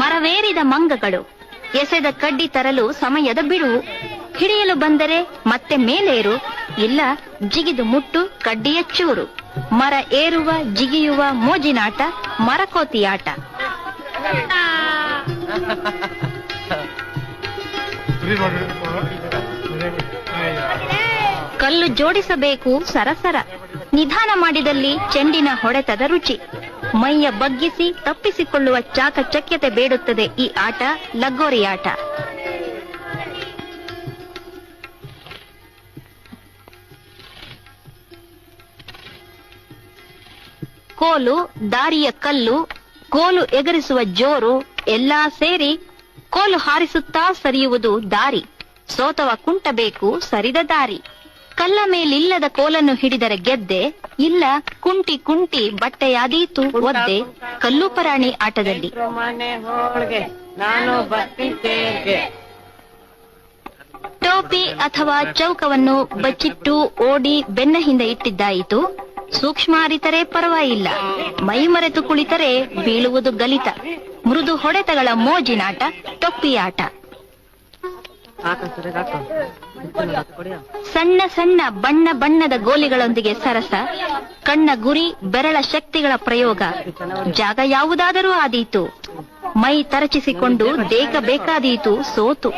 ಮರವೇರಿದ ಮಂಗಗಳು ಎಸೆದ ಕಡ್ಡಿ ತರಲು ಸಮಯದ ಬಿಡುವು. ಹಿಡಿಯಲು ಬಂದರೆ ಮತ್ತೆ ಮೇಲೇರು, ಇಲ್ಲ ಜಿಗಿದು ಮುಟ್ಟು ಕಡ್ಡಿಯ ಚೂರು. ಮರ ಏರುವ ಜಿಗಿಯುವ ಮೋಜಿನಾಟ ಮರಕೋತಿಯಾಟ. ಕಲ್ಲು ಜೋಡಿಸಬೇಕು ಸರಸರ, ನಿಧಾನ ಮಾಡಿದಲ್ಲಿ ಚೆಂಡಿನ ಹೊಡೆತದ ರುಚಿ. ಮೈಯ ಬಗ್ಗಿಸಿ ತಪ್ಪಿಸಿಕೊಳ್ಳುವ ಚಾಕಚಕ್ಯತೆ ಬೇಡುತ್ತದೆ ಈ ಆಟ, ಲಗೋರಿಯಾಟ. ಕೋಲು, ದಾರಿಯ ಕಲ್ಲು, ಕೋಲು ಎಗರಿಸುವ ಜೋರು ಎಲ್ಲಾ ಸೇರಿ ಕೋಲು ಹಾರಿಸುತ್ತಾ ಸರಿಯುವುದು ದಾರಿ. ಸೋತವ ಕುಂಟಬೇಕು ಸರಿದ ದಾರಿ. ಕಲ್ಲ ಮೇಲಿಲ್ಲದ ಕೋಲನ್ನು ಹಿಡಿದರೆ ಗೆದ್ದೆ, ಇಲ್ಲ ಕುಂಟಿ ಕುಂಟಿ ಬಟ್ಟೆಯಾದೀತು ಒದ್ದೆ. ಕಲ್ಲು ಪರಾಣಿ ಆಟದಲ್ಲಿ ಟೋಪಿ ಅಥವಾ ಚೌಕವನ್ನು ಬಚ್ಚಿಟ್ಟು ಓಡಿ ಬೆನ್ನ ಹಿಂದೆ ಇಟ್ಟಿದ್ದಾಯಿತು. ಸೂಕ್ಷ್ಮ ಅರಿತರೆ ಪರವಾಗಿಲ್ಲ, ಮೈ ಮರೆತು ಕುಳಿತರೆ ಬೀಳುವುದು ಗಲಿತ. ಮೃದು ಹೊಡೆತಗಳ ಮೋಜಿನಾಟ ಟೊಪ್ಪಿಯಾಟ. ಸಣ್ಣ ಸಣ್ಣ ಬಣ್ಣ ಬಣ್ಣದ ಗೋಲಿಗಳೊಂದಿಗೆ ಸರಸ, ಕಣ್ಣ ಗುರಿ ಬೆರಳ ಶಕ್ತಿಗಳ ಪ್ರಯೋಗ. ಜಾಗ ಯಾವುದಾದರೂ ಆದೀತು, ಮೈ ತರಚಿಸಿಕೊಂಡು ದೇಕ ಬೇಕಾದೀತು ಸೋತು.